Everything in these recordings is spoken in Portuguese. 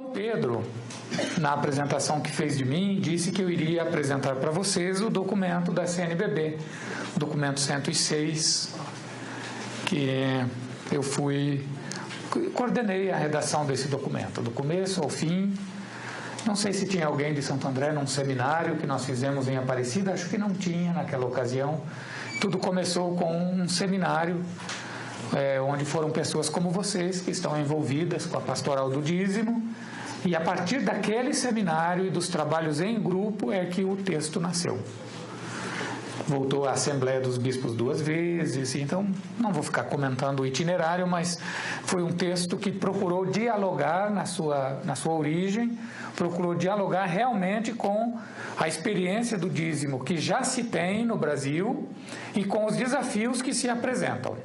Dom Pedro, na apresentação que fez de mim, disse que eu iria apresentar para vocês o documento da CNBB, o documento 106, que eu coordenei a redação desse documento, do começo ao fim. Não sei se tinha alguém de Santo André num seminário que nós fizemos em Aparecida, acho que não tinha naquela ocasião. Tudo começou com um seminário, onde foram pessoas como vocês que estão envolvidas com a pastoral do dízimo, e a partir daquele seminário e dos trabalhos em grupo é que o texto nasceu. Voltou à Assembleia dos Bispos 2 vezes, então não vou ficar comentando o itinerário, mas foi um texto que procurou dialogar na sua origem, procurou dialogar realmente com a experiência do dízimo que já se tem no Brasil e com os desafios que se apresentam.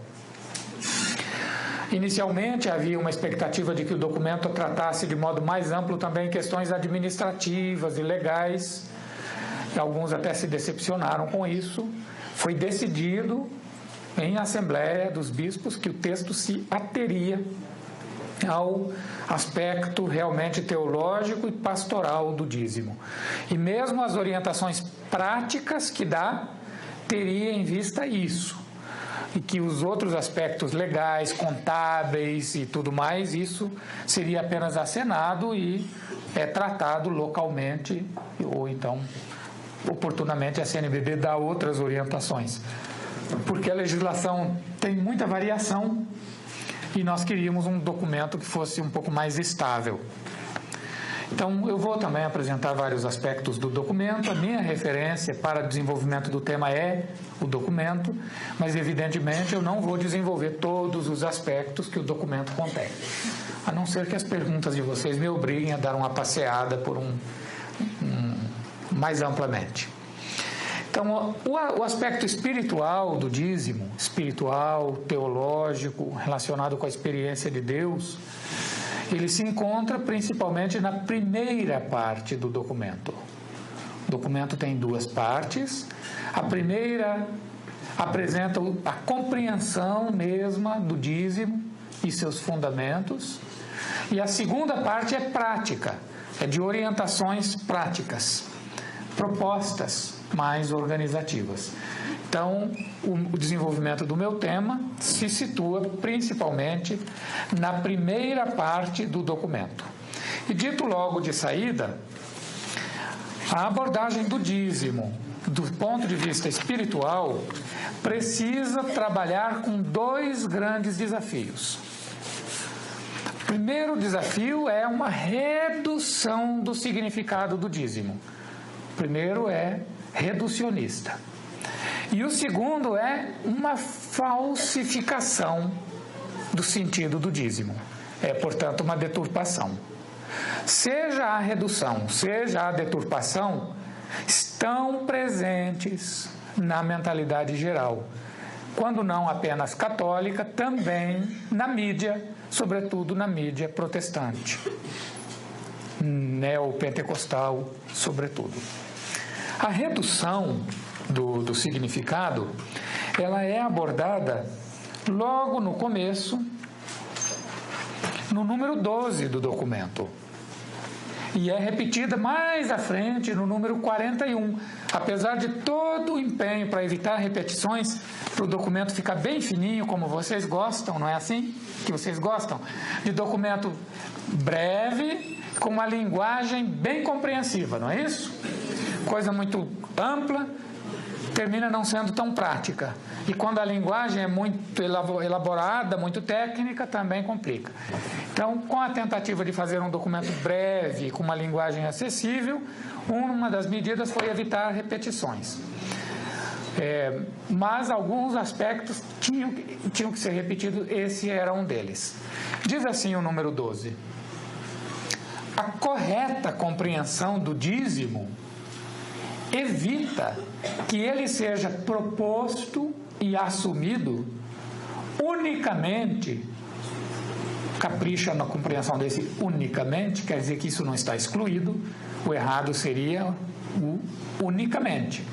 Inicialmente havia uma expectativa de que o documento tratasse de modo mais amplo também questões administrativas e legais. Alguns até se decepcionaram com isso. Foi decidido em Assembleia dos Bispos que o texto se ateria ao aspecto realmente teológico e pastoral do dízimo. E mesmo as orientações práticas que dá, teria em vista isso. E que os outros aspectos legais, contábeis e tudo mais, isso seria apenas acenado e tratado localmente, ou então, oportunamente, a CNBB dá outras orientações. Porque a legislação tem muita variação e nós queríamos um documento que fosse um pouco mais estável. Então, eu vou também apresentar vários aspectos do documento. A minha referência para desenvolvimento do tema é o documento, mas, evidentemente, eu não vou desenvolver todos os aspectos que o documento contém, a não ser que as perguntas de vocês me obriguem a dar uma passeada por mais amplamente. Então, o aspecto espiritual do dízimo, espiritual, teológico, relacionado com a experiência de Deus, ele se encontra principalmente na primeira parte do documento. O documento tem duas partes. A primeira apresenta a compreensão mesma do dízimo e seus fundamentos. E a segunda parte é prática, é de orientações práticas, propostas mais organizativas. Então, o desenvolvimento do meu tema se situa principalmente na primeira parte do documento. E dito logo de saída, a abordagem do dízimo, do ponto de vista espiritual, precisa trabalhar com dois grandes desafios. O primeiro desafio é uma redução do significado do dízimo. O primeiro é reducionista. E o segundo é uma falsificação do sentido do dízimo. É, portanto, uma deturpação. Seja a redução, seja a deturpação, estão presentes na mentalidade geral. Quando não apenas católica, também na mídia, sobretudo na mídia protestante, neopentecostal, sobretudo. A redução do significado, ela é abordada logo no começo, no número 12 do documento, e é repetida mais à frente no número 41. Apesar de todo o empenho para evitar repetições, para o documento ficar bem fininho, como vocês gostam, não é assim que vocês gostam? De documento breve, com uma linguagem bem compreensiva, não é isso? Coisa muito ampla, termina não sendo tão prática. E quando a linguagem é muito elaborada, muito técnica, também complica. Então, com a tentativa de fazer um documento breve, com uma linguagem acessível, uma das medidas foi evitar repetições. Mas alguns aspectos tinham que ser repetidos, esse era um deles. Diz assim o número 12. A correta compreensão do dízimo evita que ele seja proposto e assumido unicamente, capricha na compreensão desse unicamente, quer dizer que isso não está excluído, o errado seria unicamente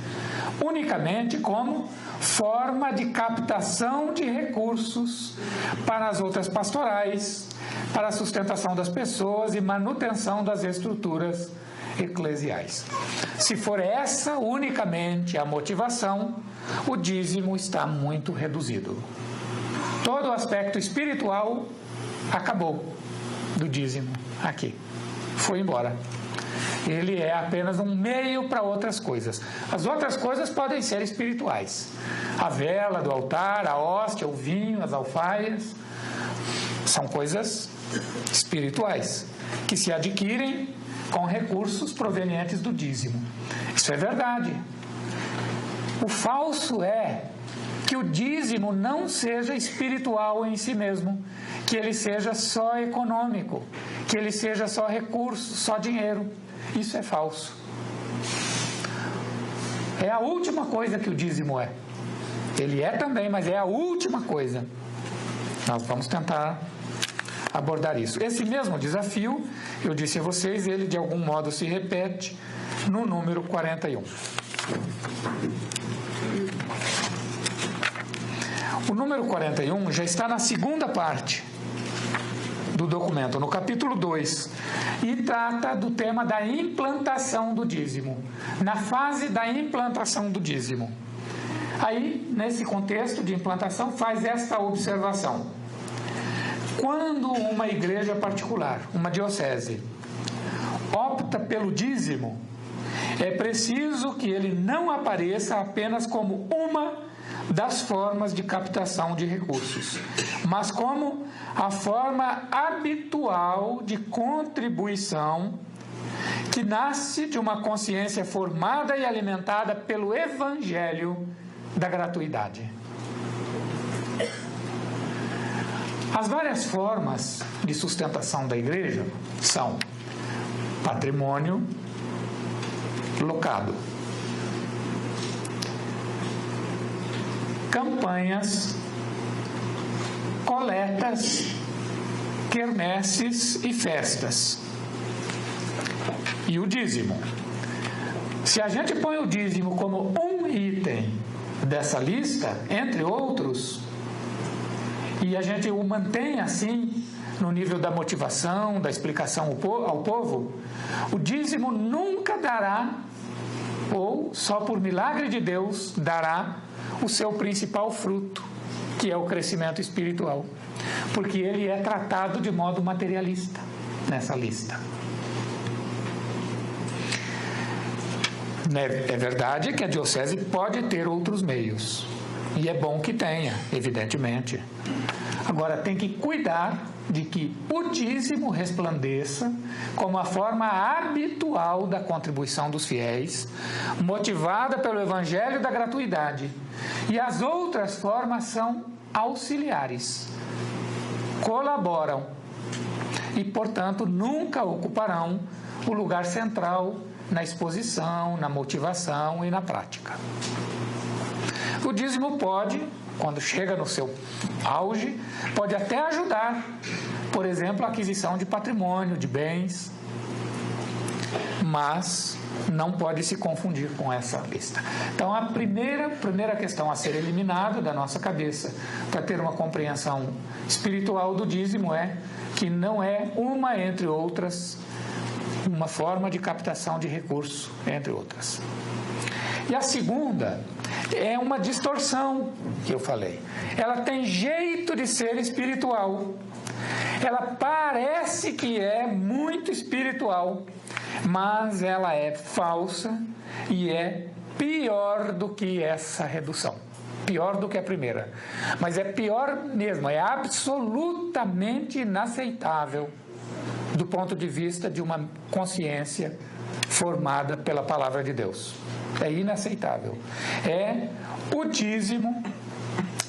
como forma de captação de recursos para as outras pastorais, para a sustentação das pessoas e manutenção das estruturas eclesiais. Se for essa unicamente a motivação, o dízimo está muito reduzido. Todo o aspecto espiritual acabou do dízimo aqui, foi embora. Ele é apenas um meio para outras coisas. As outras coisas podem ser espirituais. A vela do altar, a hóstia, o vinho, as alfaias, são coisas espirituais, que se adquirem com recursos provenientes do dízimo. Isso é verdade. O falso é que o dízimo não seja espiritual em si mesmo, que ele seja só econômico, que ele seja só recurso, só dinheiro. Isso é falso. É a última coisa que o dízimo é. Ele é também, mas é a última coisa. Nós vamos tentar abordar isso. Esse mesmo desafio, eu disse a vocês, ele de algum modo se repete no número 41. O número 41 já está na segunda parte do documento, no capítulo 2, e trata do tema da implantação do dízimo, na fase da implantação do dízimo. Aí, nesse contexto de implantação, faz esta observação. Quando uma igreja particular, uma diocese, opta pelo dízimo, é preciso que ele não apareça apenas como uma das formas de captação de recursos, mas como a forma habitual de contribuição que nasce de uma consciência formada e alimentada pelo Evangelho da gratuidade. As várias formas de sustentação da igreja são patrimônio locado, campanhas, coletas, quermesses e festas. E o dízimo. Se a gente põe o dízimo como um item dessa lista, entre outros, e a gente o mantém assim, no nível da motivação, da explicação ao povo, o dízimo nunca dará, ou só por milagre de Deus, dará o seu principal fruto, que é o crescimento espiritual, porque ele é tratado de modo materialista nessa lista. É verdade que a diocese pode ter outros meios, e é bom que tenha, evidentemente. Agora, tem que cuidar de que o dízimo resplandeça como a forma habitual da contribuição dos fiéis, motivada pelo Evangelho da gratuidade. E as outras formas são auxiliares, colaboram e, portanto, nunca ocuparão o lugar central na exposição, na motivação e na prática. O dízimo pode, quando chega no seu auge, pode até ajudar, por exemplo, a aquisição de patrimônio, de bens, mas não pode se confundir com essa lista. Então, a primeira questão a ser eliminada da nossa cabeça para ter uma compreensão espiritual do dízimo é que não é uma, entre outras, uma forma de captação de recursos, entre outras. E a segunda é uma distorção que eu falei. Ela tem jeito de ser espiritual. Ela parece que é muito espiritual, mas ela é falsa e é pior do que essa redução. Pior do que a primeira. Mas é pior mesmo, é absolutamente inaceitável do ponto de vista de uma consciência formada pela palavra de Deus. É inaceitável. É o dízimo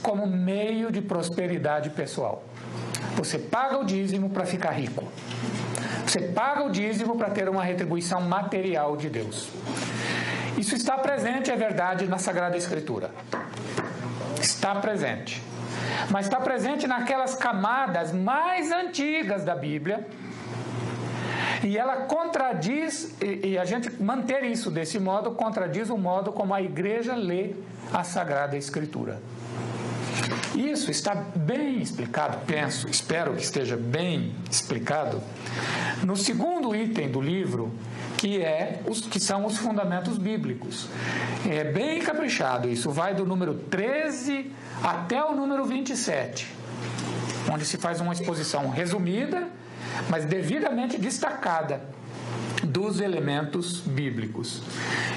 como meio de prosperidade pessoal. Você paga o dízimo para ficar rico. Você paga o dízimo para ter uma retribuição material de Deus. Isso está presente, é verdade, na Sagrada Escritura. Está presente. Mas está presente naquelas camadas mais antigas da Bíblia, E ela contradiz, e a gente manter isso desse modo, contradiz o modo como a igreja lê a Sagrada Escritura. Isso está bem explicado, espero que esteja bem explicado, no segundo item do livro, que são os fundamentos bíblicos. É bem caprichado, isso vai do número 13 até o número 27, onde se faz uma exposição resumida, mas devidamente destacada dos elementos bíblicos.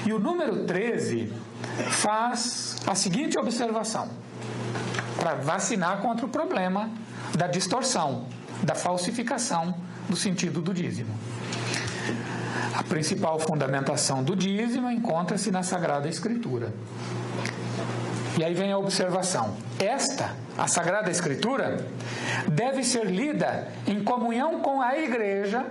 E o número 13 faz a seguinte observação, para vacinar contra o problema da distorção, da falsificação do sentido do dízimo. A principal fundamentação do dízimo encontra-se na Sagrada Escritura. E aí vem a observação. A Sagrada Escritura, deve ser lida em comunhão com a igreja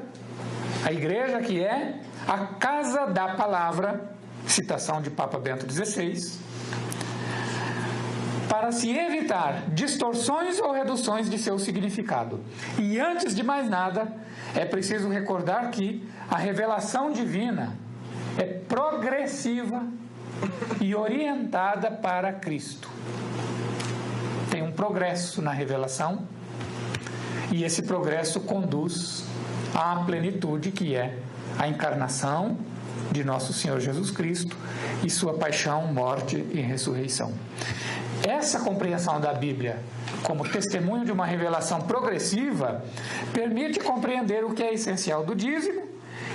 que é a casa da palavra, citação de Papa Bento XVI, para se evitar distorções ou reduções de seu significado. E antes de mais nada, é preciso recordar que a revelação divina é progressiva e orientada para Cristo. Tem um progresso na revelação e esse progresso conduz à plenitude, que é a encarnação de nosso Senhor Jesus Cristo e sua paixão, morte e ressurreição. Essa compreensão da Bíblia como testemunho de uma revelação progressiva permite compreender o que é essencial do dízimo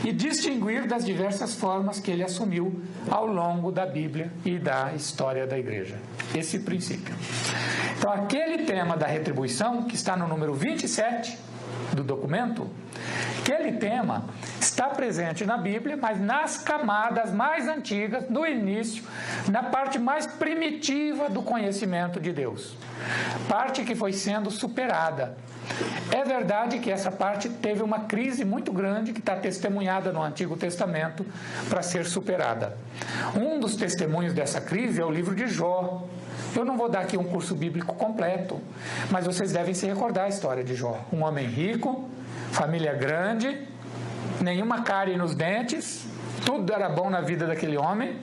e distinguir das diversas formas que ele assumiu ao longo da Bíblia e da história da Igreja. Esse princípio. Então, aquele tema da retribuição, que está no número 27 do documento, aquele tema está presente na Bíblia, mas nas camadas mais antigas, no início, na parte mais primitiva do conhecimento de Deus. Parte que foi sendo superada. É verdade que essa parte teve uma crise muito grande que está testemunhada no Antigo Testamento para ser superada. Um dos testemunhos dessa crise é o livro de Jó. Eu não vou dar aqui um curso bíblico completo, mas vocês devem se recordar a história de Jó. Um homem rico, família grande, nenhuma cárie nos dentes, tudo era bom na vida daquele homem.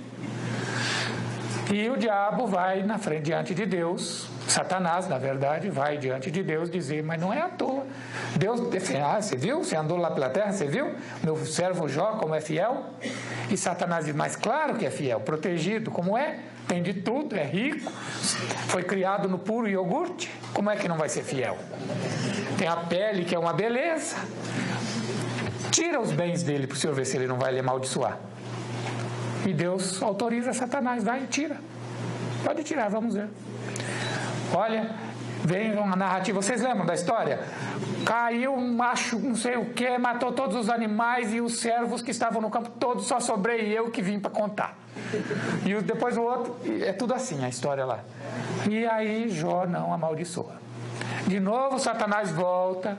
E o diabo vai na frente, diante de Deus, Satanás, na verdade, vai diante de Deus dizer, mas não é à toa. Deus, você viu? Você andou lá pela terra, você viu? Meu servo Jó, como é fiel? E Satanás diz, mas claro que é fiel, protegido, como é? Tem de tudo, é rico, foi criado no puro iogurte, como é que não vai ser fiel? Tem a pele que é uma beleza. Tira os bens dele para o senhor ver se ele não vai lhe amaldiçoar. E Deus autoriza Satanás, vai e tira. Pode tirar, vamos ver. Olha, vem uma narrativa, vocês lembram da história? Caiu um macho, não sei o que, matou todos os animais e os servos que estavam no campo todos, só sobrei eu que vim para contar. E depois o outro, é tudo assim a história lá. E aí Jó não amaldiçoa. De novo Satanás volta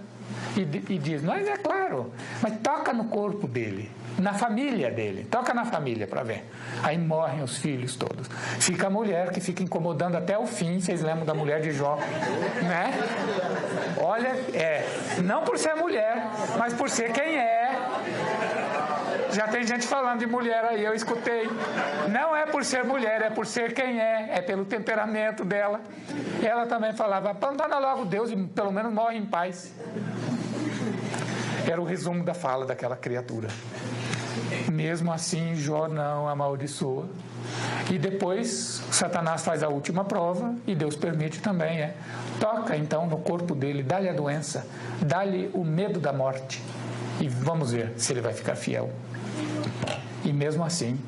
e diz, mas é claro, mas toca no corpo dele, na família dele, toca na família para ver. Aí morrem os filhos todos. Fica a mulher que fica incomodando até o fim. Vocês lembram da mulher de Jó, né? Olha, não por ser mulher, mas por ser quem é. Já tem gente falando de mulher aí, eu escutei. Não é por ser mulher, é por ser quem é pelo temperamento dela. Ela também falava, abandona logo Deus e pelo menos morre em paz. Era o resumo da fala daquela criatura. Mesmo assim, Jó não amaldiçoa. E depois, Satanás faz a última prova e Deus permite também. Toca então no corpo dele, dá-lhe a doença, dá-lhe o medo da morte. E vamos ver se ele vai ficar fiel. E mesmo assim,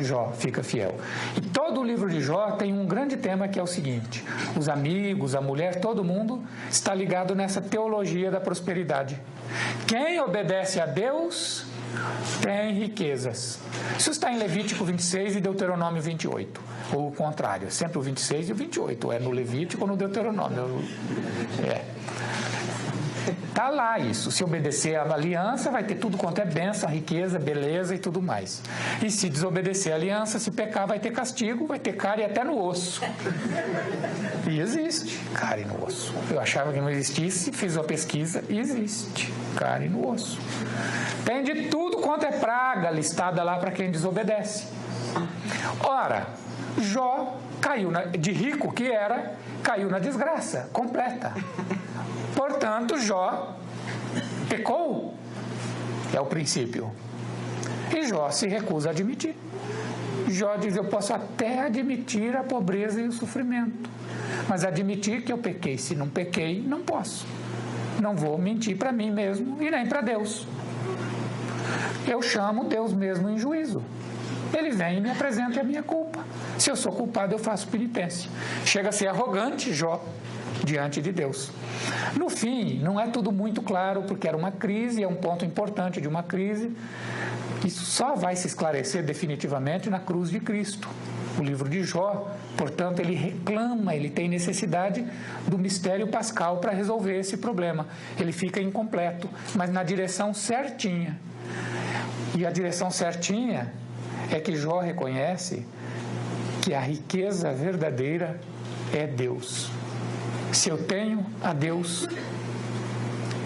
Jó fica fiel. E todo o livro de Jó tem um grande tema que é o seguinte: os amigos, a mulher, todo mundo está ligado nessa teologia da prosperidade. Quem obedece a Deus tem riquezas. Isso está em Levítico 26 e Deuteronômio 28. Ou o contrário, sempre o 26 e o 28. É no Levítico ou no Deuteronômio. Está lá isso. Se obedecer à aliança, vai ter tudo quanto é bênção, riqueza, beleza e tudo mais. E se desobedecer à aliança, se pecar, vai ter castigo, vai ter cárie até no osso. E existe cárie no osso. Eu achava que não existisse, fiz uma pesquisa e existe. carne e no osso. Tem de tudo quanto é praga listada lá para quem desobedece. Ora, Jó caiu, de rico que era, caiu na desgraça completa. Portanto, Jó pecou. É o princípio. E Jó se recusa a admitir. Jó diz: eu posso até admitir a pobreza e o sofrimento, mas admitir que eu pequei, se não pequei, não posso. Não vou mentir para mim mesmo e nem para Deus. Eu chamo Deus mesmo em juízo. Ele vem e me apresenta a minha culpa. Se eu sou culpado, eu faço penitência. Chega a ser arrogante Jó diante de Deus. No fim, não é tudo muito claro, porque era uma crise, é um ponto importante de uma crise. Isso só vai se esclarecer definitivamente na cruz de Cristo. O livro de Jó, portanto, ele reclama, ele tem necessidade do mistério pascal para resolver esse problema. Ele fica incompleto, mas na direção certinha. E a direção certinha é que Jó reconhece que a riqueza verdadeira é Deus. Se eu tenho a Deus,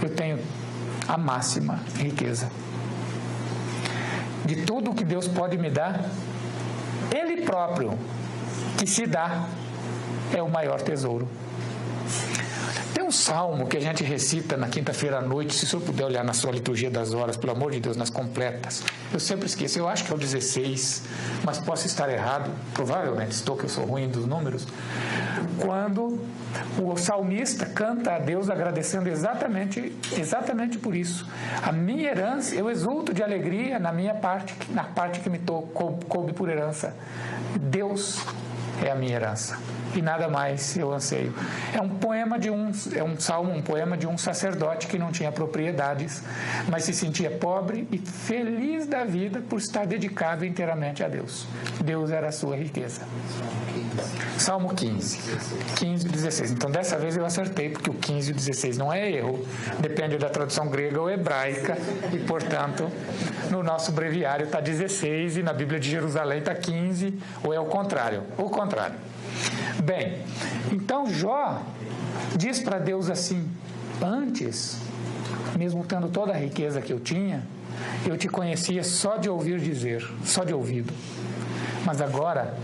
eu tenho a máxima riqueza. De tudo o que Deus pode me dar, Ele próprio, que se dá, é o maior tesouro. Tem um salmo que a gente recita na quinta-feira à noite, se o senhor puder olhar na sua liturgia das horas, pelo amor de Deus, nas completas. Eu sempre esqueço, eu acho que é o 16, mas posso estar errado, provavelmente estou, que eu sou ruim dos números. Quando o salmista canta a Deus agradecendo exatamente por isso. A minha herança, eu exulto de alegria na minha parte, na parte que me coube por herança. Deus é a minha herança e nada mais eu anseio. É um poema um poema de um sacerdote que não tinha propriedades, mas se sentia pobre e feliz da vida por estar dedicado inteiramente a Deus. Deus era a sua riqueza. Salmo 15, 15 e 16. Então dessa vez eu acertei, porque o 15 e o 16 não é erro, depende da tradução grega ou hebraica, e portanto no nosso breviário está 16 e na Bíblia de Jerusalém está 15, ou é o contrário? O contrário. Bem, então Jó diz para Deus assim: antes, mesmo tendo toda a riqueza que eu tinha, eu te conhecia só de ouvir dizer, só de ouvido. Mas agora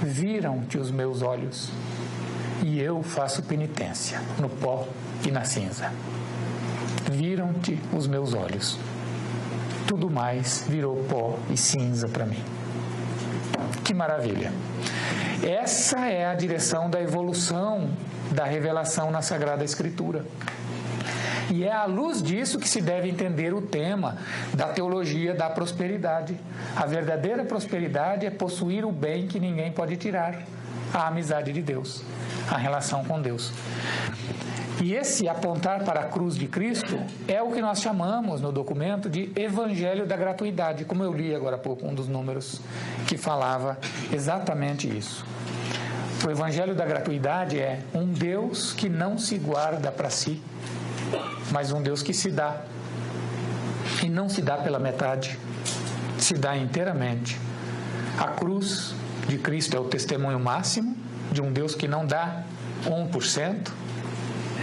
viram-te os meus olhos e eu faço penitência no pó e na cinza. Viram-te os meus olhos. Tudo mais virou pó e cinza para mim. Que maravilha! Essa é a direção da evolução da revelação na Sagrada Escritura. E é à luz disso que se deve entender o tema da teologia da prosperidade. A verdadeira prosperidade é possuir o bem que ninguém pode tirar, a amizade de Deus, a relação com Deus. E esse apontar para a cruz de Cristo é o que nós chamamos no documento de Evangelho da Gratuidade, como eu li agora há pouco, um dos números que falava exatamente isso. O Evangelho da Gratuidade é um Deus que não se guarda para si, mas um Deus que se dá. E não se dá pela metade, se dá inteiramente. A cruz de Cristo é o testemunho máximo de um Deus que não dá 1%,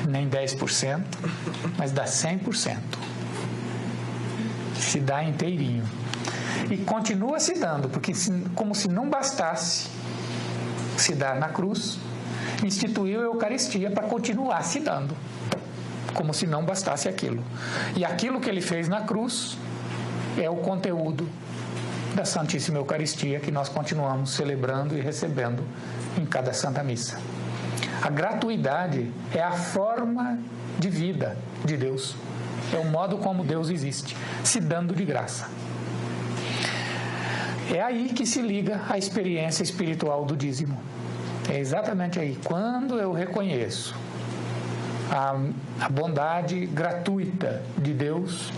nem 10%, mas dá 100%. Se dá inteirinho. E continua se dando, porque como se não bastasse se dar na cruz, instituiu a Eucaristia para continuar se dando, como se não bastasse aquilo. E aquilo que ele fez na cruz é o conteúdo da Santíssima Eucaristia que nós continuamos celebrando e recebendo em cada Santa Missa. A gratuidade é a forma de vida de Deus. É o modo como Deus existe, se dando de graça. É aí que se liga a experiência espiritual do dízimo. É exatamente aí. Quando eu reconheço a bondade gratuita de Deus,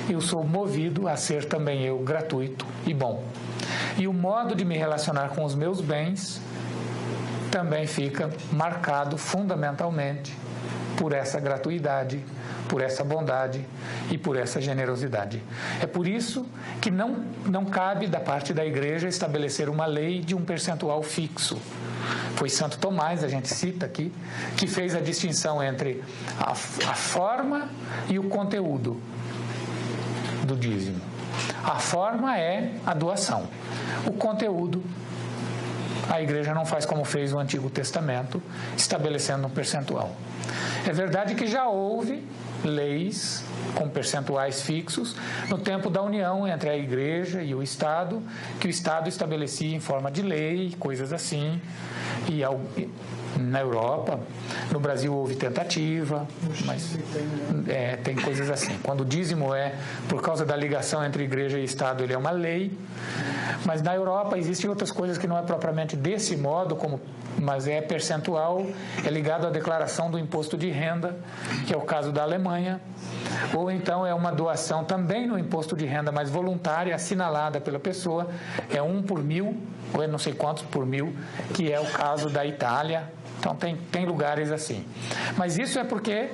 eu sou movido a ser também eu gratuito e bom. E o modo de me relacionar com os meus bens também fica marcado fundamentalmente por essa gratuidade, por essa bondade e por essa generosidade. É por isso que não cabe da parte da Igreja estabelecer uma lei de um percentual fixo. Foi Santo Tomás, a gente cita aqui, que fez a distinção entre a forma e o conteúdo. do dízimo. A forma é a doação. O conteúdo, a igreja não faz como fez o Antigo Testamento, estabelecendo um percentual. É verdade que já houve leis com percentuais fixos no tempo da união entre a igreja e o Estado, que o Estado estabelecia em forma de lei, coisas assim, e na Europa, no Brasil houve tentativa, mas tem coisas assim. Quando o dízimo por causa da ligação entre igreja e Estado, ele é uma lei, mas na Europa existem outras coisas que não é propriamente desse modo, mas é percentual, é ligado à declaração do imposto de renda, que é o caso da Alemanha, ou então é uma doação também no imposto de renda, mas voluntária, assinalada pela pessoa, é 1 por 1000, ou é não sei quantos por 1000, que é o caso da Itália. Então tem lugares assim. Mas isso é porque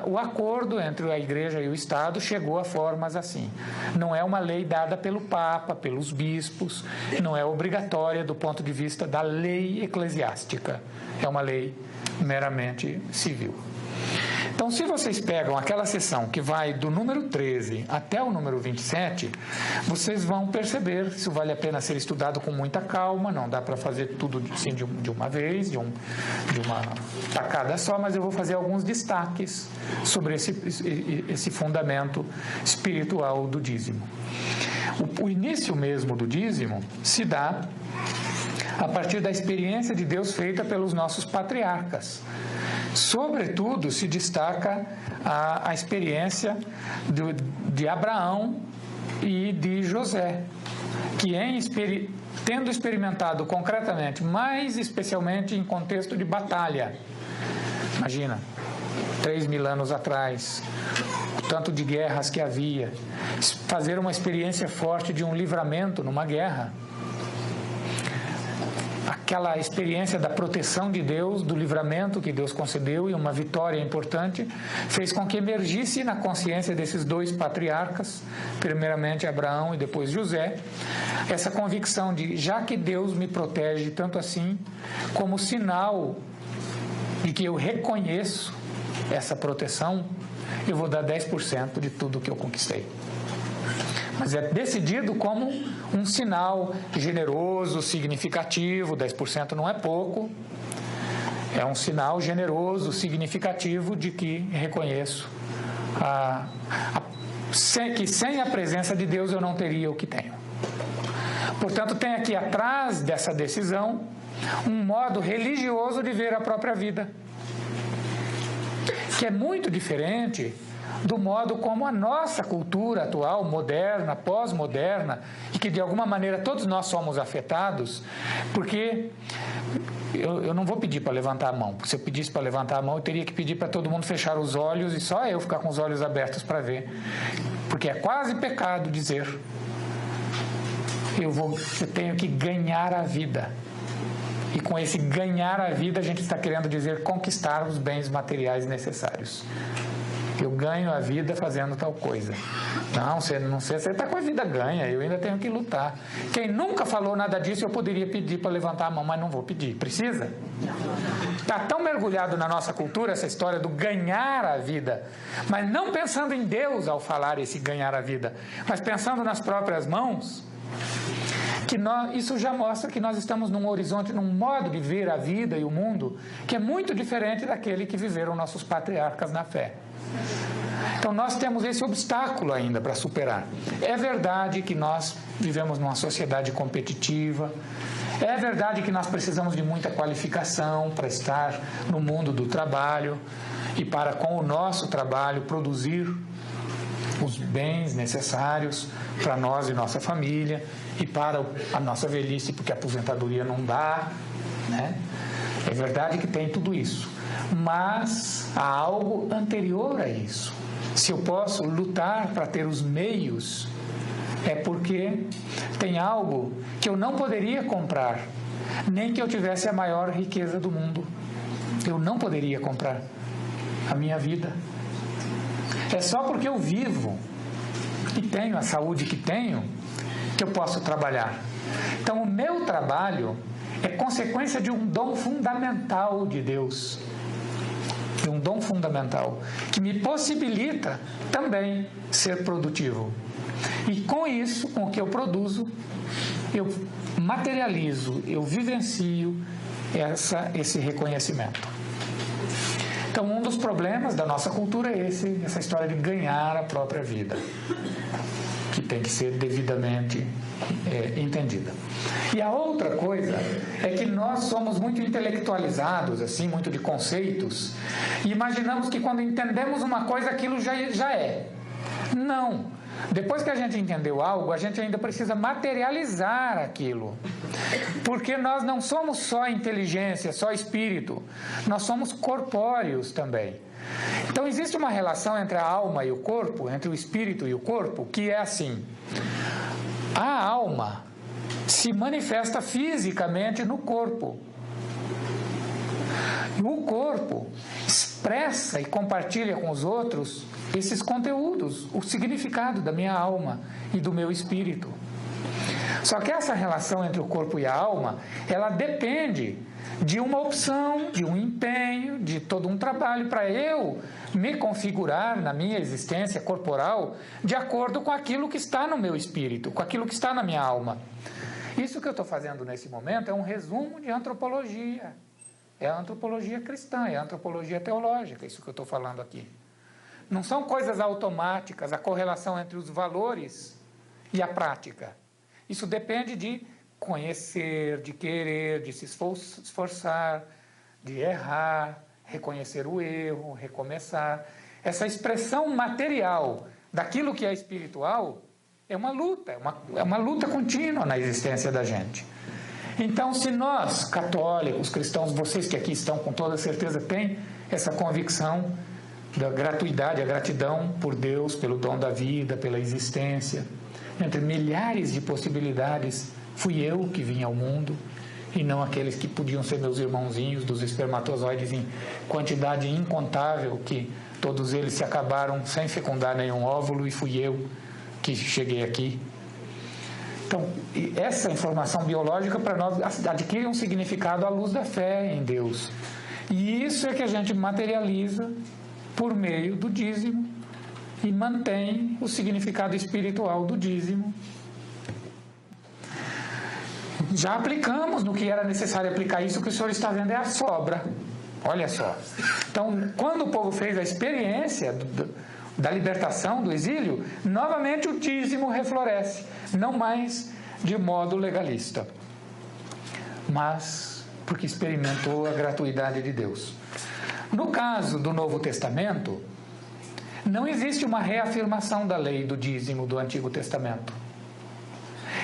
o acordo entre a igreja e o Estado chegou a formas assim. Não é uma lei dada pelo Papa, pelos bispos, não é obrigatória do ponto de vista da lei eclesiástica. É uma lei meramente civil. Então, se vocês pegam aquela seção que vai do número 13 até o número 27, vocês vão perceber, isso vale a pena ser estudado com muita calma, não dá para fazer tudo assim de uma vez, de uma tacada só, mas eu vou fazer alguns destaques sobre esse fundamento espiritual do dízimo. O início mesmo do dízimo se dá a partir da experiência de Deus feita pelos nossos patriarcas. Sobretudo, se destaca a experiência de Abraão e de José, que tendo experimentado concretamente, mais especialmente em contexto de batalha, imagina, 3.000 anos atrás, o tanto de guerras que havia, fazer uma experiência forte de um livramento numa guerra, aquela experiência da proteção de Deus, do livramento que Deus concedeu e uma vitória importante, fez com que emergisse na consciência desses dois patriarcas, primeiramente Abraão e depois José, essa convicção de, já que Deus me protege tanto assim, como sinal de que eu reconheço essa proteção, eu vou dar 10% de tudo que eu conquistei. Mas é decidido como um sinal generoso, significativo, 10% não é pouco, é um sinal generoso, significativo de que reconheço que sem a presença de Deus eu não teria o que tenho. Portanto, tem aqui atrás dessa decisão um modo religioso de ver a própria vida, que é muito diferente do modo como a nossa cultura atual, moderna, pós-moderna, e que de alguma maneira todos nós somos afetados, porque eu não vou pedir para levantar a mão. Se eu pedisse para levantar a mão, eu teria que pedir para todo mundo fechar os olhos e só eu ficar com os olhos abertos para ver, porque é quase pecado dizer eu tenho que ganhar a vida. E com esse ganhar a vida, a gente está querendo dizer conquistar os bens materiais necessários. Eu ganho a vida fazendo tal coisa. Não, você está com a vida ganha, eu ainda tenho que lutar. Quem nunca falou nada disso, eu poderia pedir para levantar a mão, mas não vou pedir. Precisa? Está tão mergulhado na nossa cultura essa história do ganhar a vida, mas não pensando em Deus ao falar esse ganhar a vida, mas pensando nas próprias mãos, que isso já mostra que nós estamos num horizonte, num modo de ver a vida e o mundo que é muito diferente daquele que viveram nossos patriarcas na fé. Então nós temos esse obstáculo ainda para superar. É verdade que nós vivemos numa sociedade competitiva, é verdade que nós precisamos de muita qualificação para estar no mundo do trabalho e para, com o nosso trabalho, produzir os bens necessários para nós e nossa família e para a nossa velhice, porque a aposentadoria não dá, né? É verdade que tem tudo isso, mas há algo anterior a isso. Se eu posso lutar para ter os meios, é porque tem algo que eu não poderia comprar, nem que eu tivesse a maior riqueza do mundo. Eu não poderia comprar a minha vida. É só porque eu vivo e tenho a saúde que tenho que eu posso trabalhar. Então, o meu trabalho é consequência de um dom fundamental de Deus. de um dom fundamental, que me possibilita também ser produtivo. E com isso, com o que eu produzo, eu materializo, eu vivencio esse reconhecimento. Então, um dos problemas da nossa cultura é essa história de ganhar a própria vida, que tem que ser devidamente entendida. E a outra coisa é que nós somos muito intelectualizados, assim, muito de conceitos, e imaginamos que quando entendemos uma coisa, aquilo já é. Não. Depois que a gente entendeu algo, a gente ainda precisa materializar aquilo. Porque nós não somos só inteligência, só espírito. Nós somos corpóreos também. Então existe uma relação entre a alma e o corpo, entre o espírito e o corpo, que é assim. A alma se manifesta fisicamente no corpo. O corpo expressa e compartilha com os outros esses conteúdos, o significado da minha alma e do meu espírito. Só que essa relação entre o corpo e a alma, ela depende de uma opção, de um empenho, de todo um trabalho para eu me configurar na minha existência corporal de acordo com aquilo que está no meu espírito, com aquilo que está na minha alma. Isso que eu estou fazendo nesse momento é um resumo de antropologia. É a antropologia cristã, é a antropologia teológica, isso que eu estou falando aqui. Não são coisas automáticas, a correlação entre os valores e a prática. Isso depende de conhecer, de querer, de se esforçar, de errar, reconhecer o erro, recomeçar. Essa expressão material daquilo que é espiritual é uma luta, é uma luta contínua na existência da gente. Então, se nós, católicos, cristãos, vocês que aqui estão com toda certeza têm essa convicção da gratuidade, a gratidão por Deus, pelo dom da vida, pela existência, entre milhares de possibilidades, fui eu que vim ao mundo e não aqueles que podiam ser meus irmãozinhos dos espermatozoides em quantidade incontável, que todos eles se acabaram sem fecundar nenhum óvulo e fui eu que cheguei aqui. Então, essa informação biológica para nós adquire um significado à luz da fé em Deus. E isso é que a gente materializa por meio do dízimo e mantém o significado espiritual do dízimo. Já aplicamos no que era necessário aplicar isso, que o senhor está vendo é a sobra. Olha só. Então, quando o povo fez a experiência da libertação do exílio, novamente o dízimo refloresce, não mais de modo legalista, mas porque experimentou a gratuidade de Deus. No caso do Novo Testamento, não existe uma reafirmação da lei do dízimo do Antigo Testamento.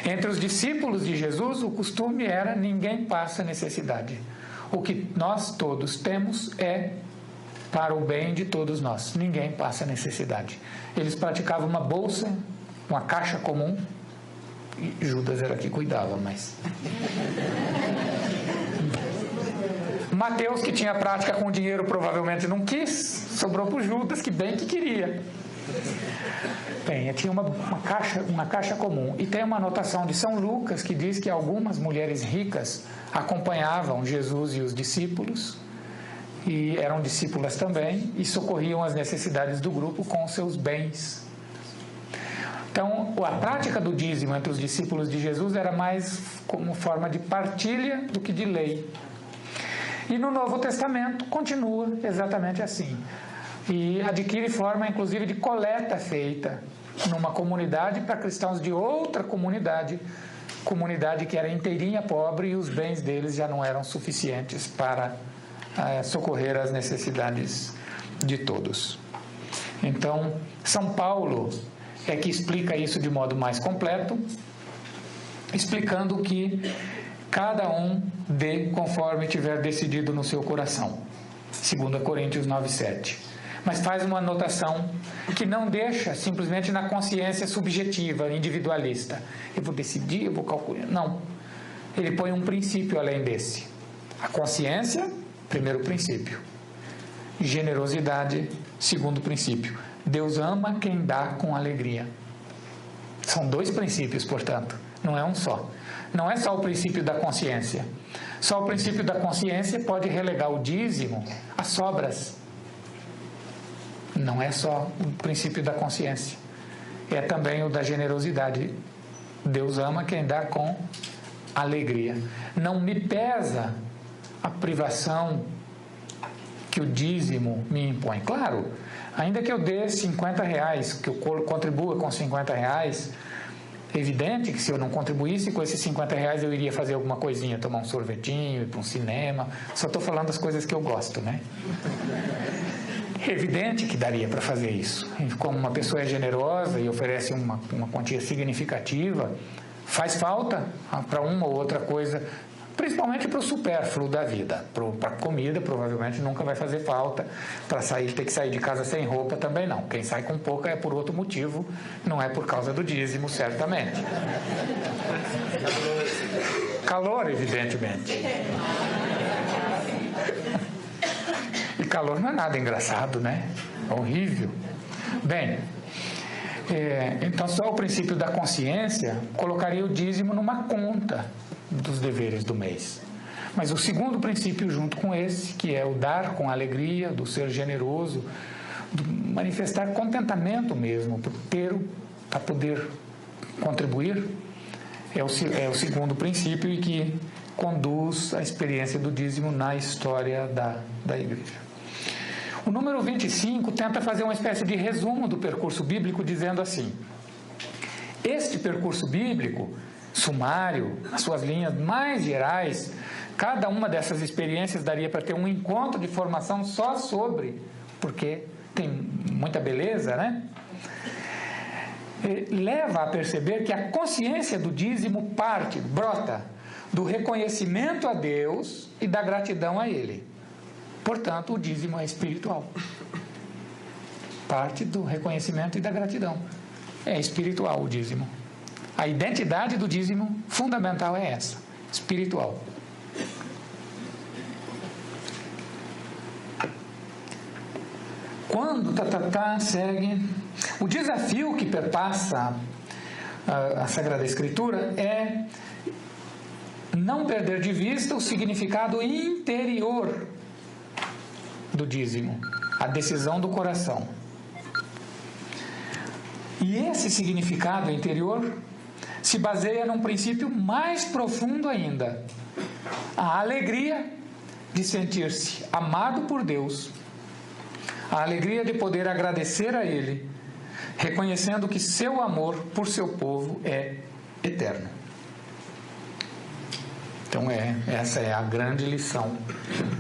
Entre os discípulos de Jesus, o costume era: ninguém passa necessidade. O que nós todos temos é para o bem de todos nós. Ninguém passa necessidade. Eles praticavam uma bolsa, uma caixa comum, e Judas era que cuidava, mas... Mateus, que tinha prática com dinheiro, provavelmente não quis, sobrou para o Judas, que bem que queria. Tinha uma caixa comum. E tem uma anotação de São Lucas que diz que algumas mulheres ricas acompanhavam Jesus e os discípulos, e eram discípulas também, e socorriam as necessidades do grupo com seus bens. Então, a prática do dízimo entre os discípulos de Jesus era mais como forma de partilha do que de lei. E no Novo Testamento continua exatamente assim. E adquire forma, inclusive, de coleta feita numa comunidade para cristãos de outra comunidade que era inteirinha pobre, e os bens deles já não eram suficientes para socorrer as necessidades de todos. Então, São Paulo é que explica isso de modo mais completo, explicando que cada um dê conforme tiver decidido no seu coração. 2 Coríntios 9:7. Mas faz uma anotação que não deixa simplesmente na consciência subjetiva, individualista. Eu vou decidir, eu vou calcular. Não. Ele põe um princípio além desse. A consciência, primeiro princípio. Generosidade, segundo princípio. Deus ama quem dá com alegria. São dois princípios, portanto. Não é um só. Não é só o princípio da consciência. Só o princípio da consciência pode relegar o dízimo às sobras. Não é só o princípio da consciência, é também o da generosidade. Deus ama quem dá com alegria. Não me pesa a privação que o dízimo me impõe. Claro, ainda que eu dê R$50, que eu contribua com R$50, é evidente que se eu não contribuísse com esses R$50 eu iria fazer alguma coisinha, tomar um sorvetinho, ir para um cinema. Só estou falando das coisas que eu gosto, né? É evidente que daria para fazer isso. E como uma pessoa é generosa e oferece uma quantia significativa, faz falta para uma ou outra coisa, principalmente para o supérfluo da vida. Para a comida, provavelmente nunca vai fazer falta. Para ter que sair de casa sem roupa, também não. Quem sai com pouca é por outro motivo, não é por causa do dízimo, certamente. Calor, evidentemente. E calor não é nada engraçado, né? É horrível. Bem, então só o princípio da consciência colocaria o dízimo numa conta dos deveres do mês. Mas o segundo princípio junto com esse, que é o dar com alegria, do ser generoso, do manifestar contentamento mesmo, para poder contribuir, é o segundo princípio e que conduz a experiência do dízimo na história da igreja. O número 25 tenta fazer uma espécie de resumo do percurso bíblico, dizendo assim: este percurso bíblico, sumário, as suas linhas mais gerais, cada uma dessas experiências daria para ter um encontro de formação só sobre, porque tem muita beleza, né? Leva a perceber que a consciência do dízimo brota do reconhecimento a Deus e da gratidão a Ele. Portanto, o dízimo é espiritual. Parte do reconhecimento e da gratidão. É espiritual o dízimo. A identidade do dízimo fundamental é essa, espiritual. Quando segue, o desafio que perpassa a Sagrada Escritura é não perder de vista o significado interior do dízimo, a decisão do coração. E esse significado interior se baseia num princípio mais profundo ainda: a alegria de sentir-se amado por Deus, a alegria de poder agradecer a Ele, reconhecendo que seu amor por seu povo é eterno. Então essa é a grande lição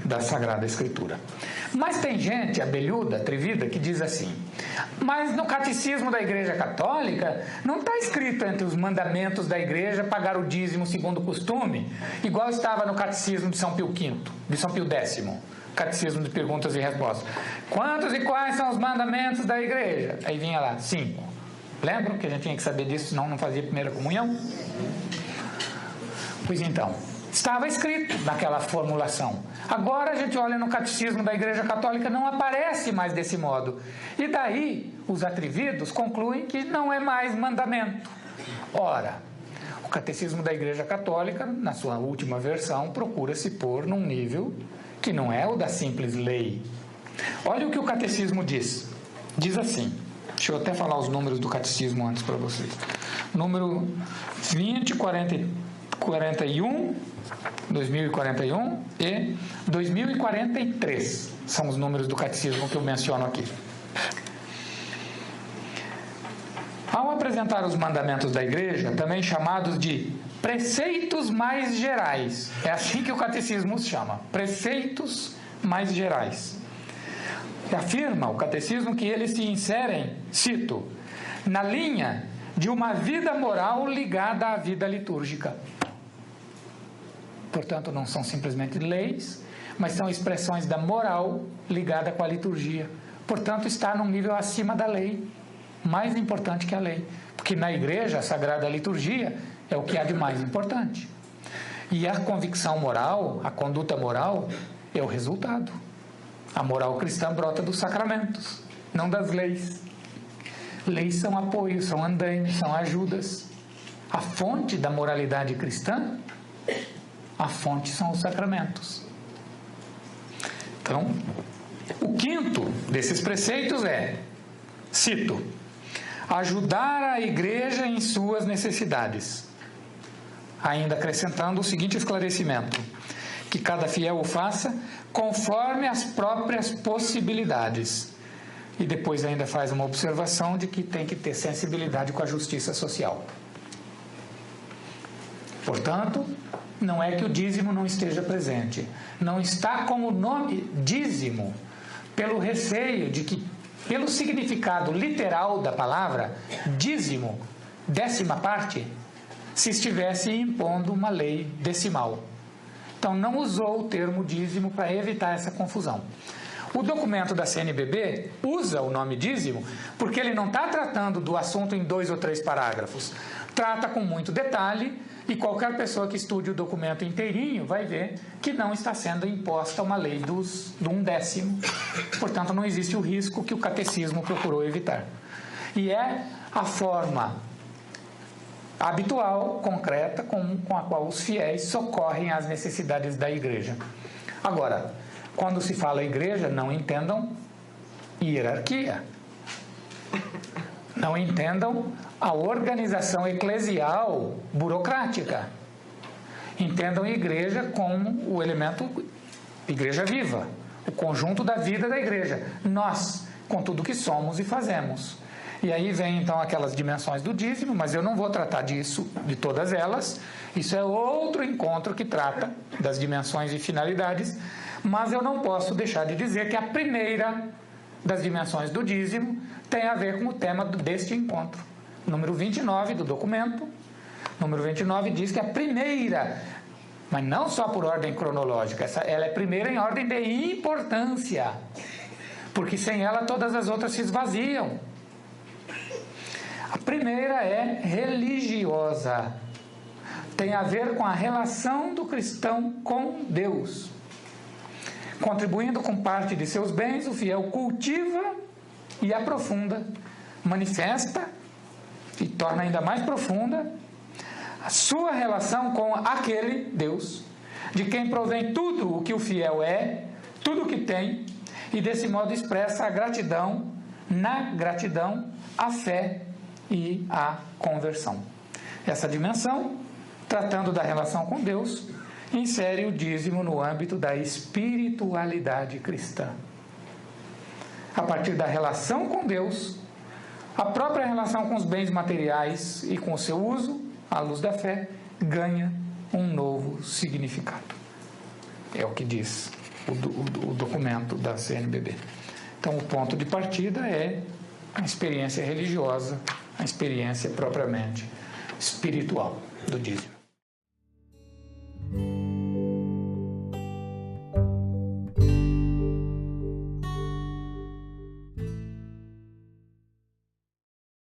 da Sagrada Escritura. Mas tem gente abelhuda, atrevida, que diz assim: mas no catecismo da Igreja Católica não está escrito entre os mandamentos da Igreja pagar o dízimo segundo o costume, igual estava no catecismo de São Pio V, de São Pio X, catecismo de perguntas e respostas. Quantos e quais são os mandamentos da Igreja? Aí vinha lá, 5. Lembram que a gente tinha que saber disso, senão não fazia primeira comunhão? Pois então, estava escrito naquela formulação. Agora a gente olha no catecismo da Igreja Católica, não aparece mais desse modo. E daí os atrevidos concluem que não é mais mandamento. Ora, o catecismo da Igreja Católica, na sua última versão, procura se pôr num nível que não é o da simples lei. Olha o que o catecismo diz. Diz assim, deixa eu até falar os números do catecismo antes para vocês. Número 2041, 2041 e 2043 são os números do catecismo que eu menciono aqui. Ao apresentar os mandamentos da Igreja, também chamados de preceitos mais gerais, é assim que o catecismo os chama, preceitos mais gerais. Afirma o catecismo que eles se inserem, cito, na linha de uma vida moral ligada à vida litúrgica. Portanto, não são simplesmente leis, mas são expressões da moral ligada com a liturgia. Portanto, está num nível acima da lei, mais importante que a lei. Porque na igreja, a Sagrada Liturgia é o que há de mais importante. E a convicção moral, a conduta moral, é o resultado. A moral cristã brota dos sacramentos, não das leis. Leis são apoios, são andaimes, são ajudas. A fonte da moralidade cristã, a fonte são os sacramentos. Então, O quinto desses preceitos é, cito, ajudar a igreja em suas necessidades. Ainda acrescentando o seguinte esclarecimento, que cada fiel o faça conforme as próprias possibilidades. E depois ainda faz uma observação de que tem que ter sensibilidade com a justiça social. Portanto, não é que o dízimo não esteja presente. Não está com o nome dízimo, pelo receio de que, pelo significado literal da palavra, dízimo, 10ª parte, se estivesse impondo uma lei decimal. Então, não usou o termo dízimo para evitar essa confusão. O documento da CNBB usa o nome dízimo porque ele não está tratando do assunto em 2 ou 3 parágrafos. Trata com muito detalhe e qualquer pessoa que estude o documento inteirinho vai ver que não está sendo imposta uma lei do 1/10. Portanto, não existe o risco que o catecismo procurou evitar. E é a forma habitual, concreta, com a qual os fiéis socorrem às necessidades da igreja. Agora, quando se fala igreja, não entendam hierarquia. Não entendam a organização eclesial burocrática. Entendam igreja como o elemento igreja viva, o conjunto da vida da igreja. Nós, com tudo que somos e fazemos. E aí vem então aquelas dimensões do dízimo, mas eu não vou tratar disso, de todas elas. Isso é outro encontro que trata das dimensões e finalidades, mas eu não posso deixar de dizer que a primeira das dimensões do dízimo tem a ver com o tema deste encontro. Número 29 do documento. Número 29 diz que a primeira, mas não só por ordem cronológica, ela é primeira em ordem de importância, porque sem ela todas as outras se esvaziam. A primeira é religiosa. Tem a ver com a relação do cristão com Deus. Contribuindo com parte de seus bens, o fiel cultiva e aprofunda, manifesta e torna ainda mais profunda a sua relação com aquele Deus, de quem provém tudo o que o fiel é, tudo o que tem, e desse modo expressa a gratidão, na gratidão, a fé e a conversão. Essa dimensão, tratando da relação com Deus, insere o dízimo no âmbito da espiritualidade cristã. A partir da relação com Deus, a própria relação com os bens materiais e com o seu uso, à luz da fé, ganha um novo significado. É o que diz o documento da CNBB. Então, o ponto de partida é a experiência religiosa, a experiência propriamente espiritual do dízimo.